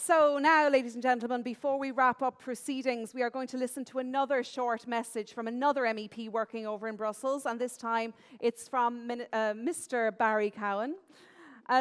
So now, ladies and gentlemen, before we wrap up proceedings, we are going to listen to another short message from another MEP working over in Brussels, and this time it's from Mr. Barry Cowen.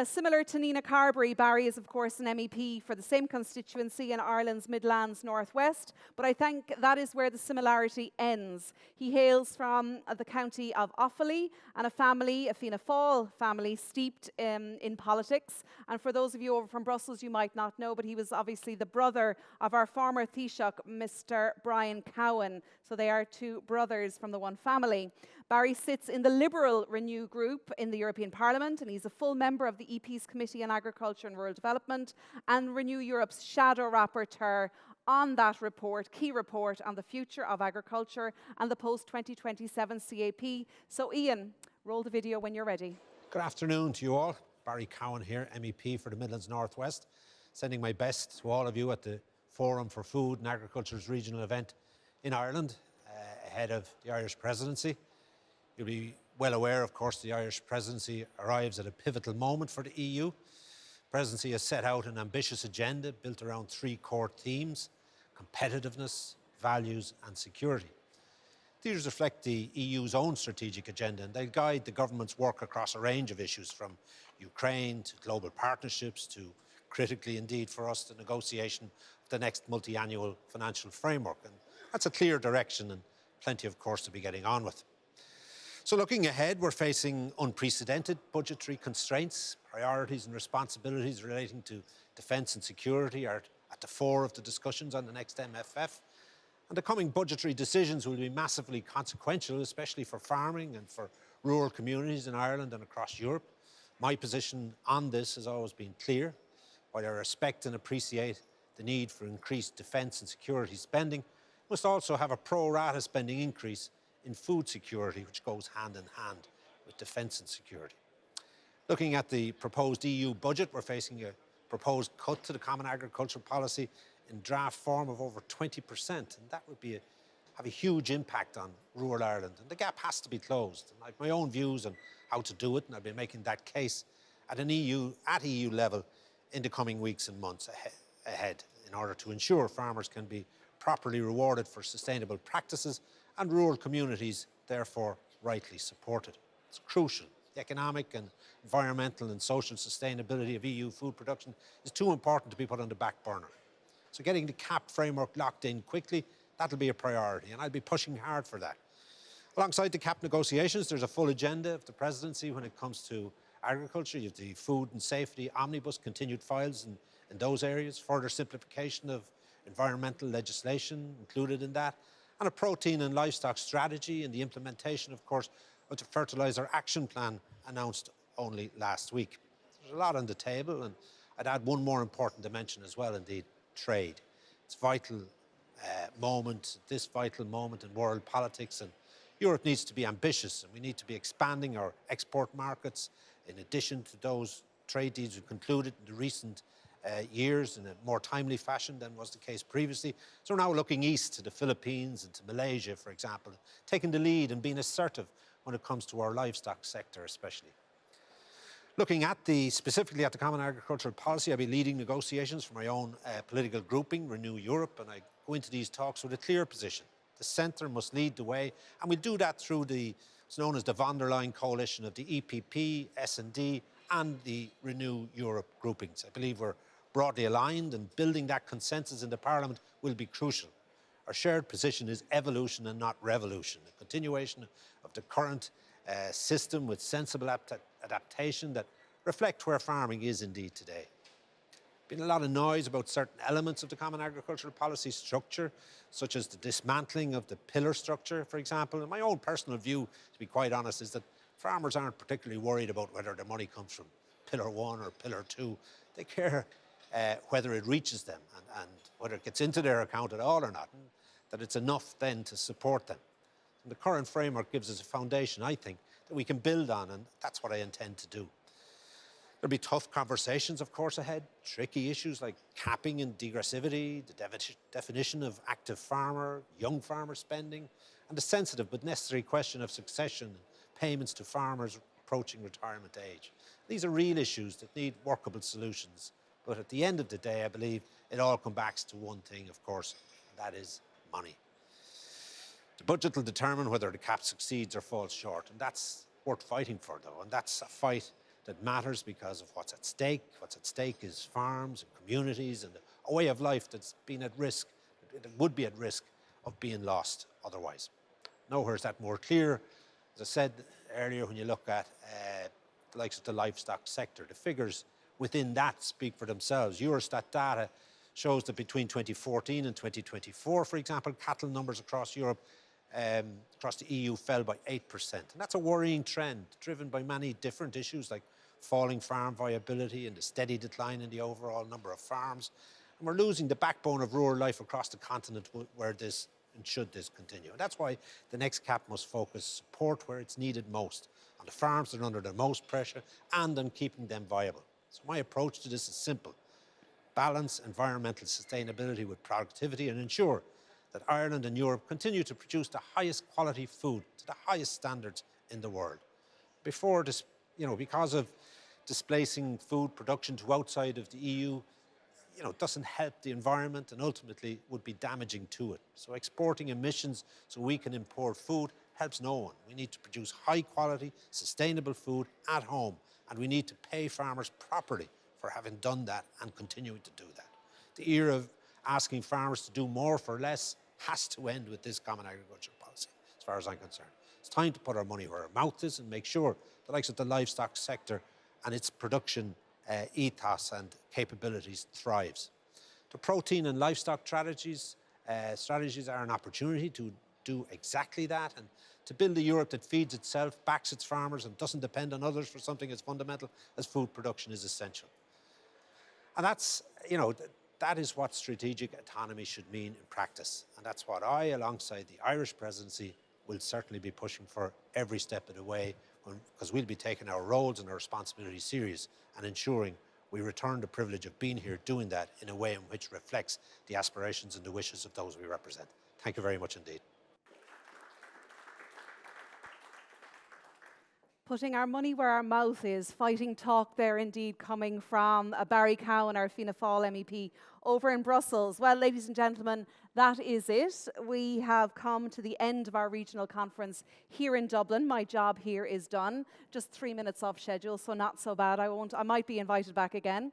Similar to Nina Carberry, Barry is, of course, an MEP for the same constituency in Ireland's Midlands Northwest, but I think that is where the similarity ends. He hails from the county of Offaly and a family, a Fianna Fáil family, steeped in politics. And for those of you over from Brussels, you might not know, but he was obviously the brother of our former Taoiseach, Mr. Brian Cowen. So they are two brothers from the one family. Barry sits in the Liberal Renew group in the European Parliament, and he's a full member of the EP's Committee on Agriculture and Rural Development and Renew Europe's shadow rapporteur on that report, key report on the future of agriculture and the post-2027 CAP. So Ian, roll the video when you're ready. Good afternoon to you all. Barry Cowen here, MEP for the Midlands Northwest, sending my best to all of you at the Forum for Food and Agriculture's regional event in Ireland ahead of the Irish presidency. You'll be well aware, of course, the Irish presidency arrives at a pivotal moment for the EU. The presidency has set out an ambitious agenda built around three core themes: competitiveness, values and security. These reflect the EU's own strategic agenda, and they'll guide the government's work across a range of issues, from Ukraine to global partnerships to, critically indeed for us, the negotiation of the next multi-annual financial framework. And that's a clear direction and plenty, of course, to be getting on with. So looking ahead, we're facing unprecedented budgetary constraints. Priorities and responsibilities relating to defence and security are at the fore of the discussions on the next MFF. And the coming budgetary decisions will be massively consequential, especially for farming and for rural communities in Ireland and across Europe. My position on this has always been clear. While I respect and appreciate the need for increased defence and security spending, we must also have a pro rata spending increase in food security, which goes hand in hand with defence and security. Looking at the proposed EU budget, we're facing a proposed cut to the Common Agricultural Policy in draft form of over 20%, and that would have a huge impact on rural Ireland, and the gap has to be closed. And I have my own views on how to do it, and I'll be making that case at EU level in the coming weeks and months ahead in order to ensure farmers can be properly rewarded for sustainable practices and rural communities therefore rightly supported. It's crucial. The economic and environmental and social sustainability of EU food production is too important to be put on the back burner. So getting the CAP framework locked in quickly, that'll be a priority, and I'll be pushing hard for that. Alongside the CAP negotiations, there's a full agenda of the presidency when it comes to agriculture. You have the food and safety omnibus, continued files in those areas, further simplification of environmental legislation included in that, and a protein and livestock strategy and the implementation, of course, of the Fertiliser Action Plan announced only last week. There's a lot on the table, and I'd add one more important dimension as well, indeed, trade. It's a vital moment in world politics, and Europe needs to be ambitious, and we need to be expanding our export markets in addition to those trade deals we concluded in the recent years in a more timely fashion than was the case previously. So we're now looking east to the Philippines and to Malaysia, for example, taking the lead and being assertive when it comes to our livestock sector especially. Looking at specifically at the Common Agricultural Policy, I'll be leading negotiations for my own political grouping, Renew Europe, and I go into these talks with a clear position. The centre must lead the way, and we'll do that through what's known as the von der Leyen coalition of the EPP, S&D and the Renew Europe groupings. I believe we're broadly aligned, and building that consensus in the Parliament will be crucial. Our shared position is evolution and not revolution, a continuation of the current system with sensible adaptation that reflect where farming is indeed today. Been a lot of noise about certain elements of the Common Agricultural Policy structure, such as the dismantling of the pillar structure, for example. And my own personal view, to be quite honest, is that farmers aren't particularly worried about whether their money comes from Pillar 1 or Pillar 2. They care whether it reaches them and whether it gets into their account at all or not, and that it's enough then to support them. And the current framework gives us a foundation, I think, that we can build on, and that's what I intend to do. There'll be tough conversations, of course, ahead, tricky issues like capping and degressivity, the definition of active farmer, young farmer spending, and the sensitive but necessary question of succession and payments to farmers approaching retirement age. These are real issues that need workable solutions But at the end of the day, I believe it all comes back to one thing, of course, and that is money. The budget will determine whether the cap succeeds or falls short, and that's worth fighting for, though, and that's a fight that matters because of what's at stake. What's at stake is farms and communities and a way of life that's been at risk, that would be at risk of being lost otherwise. Nowhere is that more clear. As I said earlier, when you look at the likes of the livestock sector, the figures within that speak for themselves. Eurostat data shows that between 2014 and 2024, for example, cattle numbers across Europe, across the EU fell by 8%. And that's a worrying trend, driven by many different issues like falling farm viability and the steady decline in the overall number of farms. And we're losing the backbone of rural life across the continent where this and should this continue. And that's why the next CAP must focus support where it's needed most, on the farms that are under the most pressure and on keeping them viable. So my approach to this is simple. Balance environmental sustainability with productivity and ensure that Ireland and Europe continue to produce the highest quality food to the highest standards in the world. Before this, because of displacing food production to outside of the EU, doesn't help the environment and ultimately would be damaging to it. So exporting emissions so we can import food helps no one. We need to produce high quality, sustainable food at home, and we need to pay farmers properly for having done that and continuing to do that. The era of asking farmers to do more for less has to end with this common agricultural policy, as far as I'm concerned. It's time to put our money where our mouth is and make sure the likes of the livestock sector and its production ethos and capabilities thrives. The protein and livestock strategies are an opportunity to do exactly that and to build a Europe that feeds itself, backs its farmers and doesn't depend on others for something as fundamental as food production is essential. And that's, that is what strategic autonomy should mean in practice. And that's what I, alongside the Irish presidency, will certainly be pushing for every step of the way, because we'll be taking our roles and our responsibilities serious and ensuring we return the privilege of being here doing that in a way in which reflects the aspirations and the wishes of those we represent. Thank you very much indeed. Putting our money where our mouth is, fighting talk there indeed coming from Barry Cowen, our Fianna Fáil MEP over in Brussels. Well, ladies and gentlemen, that is it. We have come to the end of our regional conference here in Dublin. My job here is done. Just 3 minutes off schedule, so not so bad. I might be invited back again.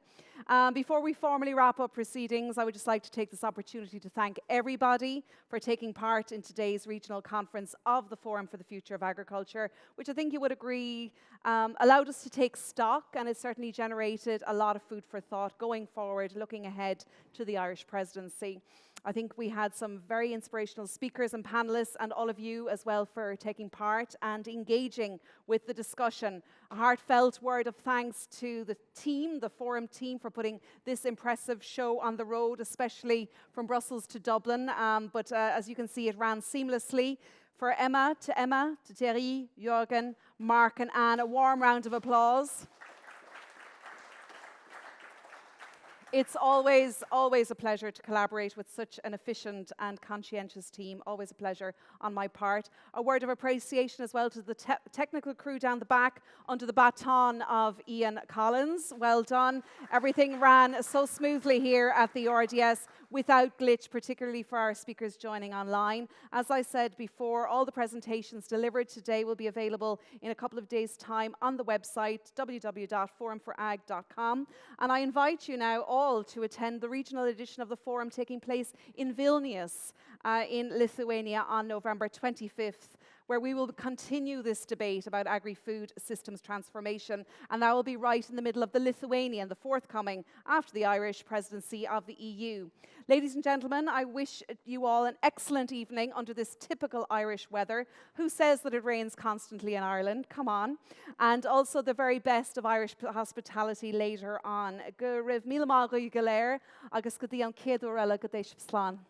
Before we formally wrap up proceedings, I would just like to take this opportunity to thank everybody for taking part in today's regional conference of the Forum for the Future of Agriculture, which I think you would agree allowed us to take stock, and it certainly generated a lot of food for thought going forward, looking ahead to the Irish presidency. I think we had some very inspirational speakers and panelists, and all of you as well for taking part and engaging with the discussion. A heartfelt word of thanks to the team, the Forum team, for putting this impressive show on the road, especially from Brussels to Dublin. But as you can see, it ran seamlessly. For Emma, to Thierry, Jürgen, Mark and Anne, a warm round of applause. It's always a pleasure to collaborate with such an efficient and conscientious team. Always a pleasure on my part. A word of appreciation as well to the technical crew down the back under the baton of Ian Collins. Well done. Everything ran so smoothly here at the RDS without glitch, particularly for our speakers joining online. As I said before, all the presentations delivered today will be available in a couple of days' time on the website www.forumforag.com. And I invite you now all to attend the regional edition of the Forum taking place in Vilnius in Lithuania on November 25th, where we will continue this debate about agri-food systems transformation, and that will be right in the middle of the Lithuanian, the forthcoming after the Irish presidency of the EU. Ladies and gentlemen, I wish you all an excellent evening under this typical Irish weather. Who says that it rains constantly in Ireland? Come on. And also the very best of Irish hospitality later on. Go raibh míle maith agaibh go léir, agus go dtí an céadú eile go dtéis slán.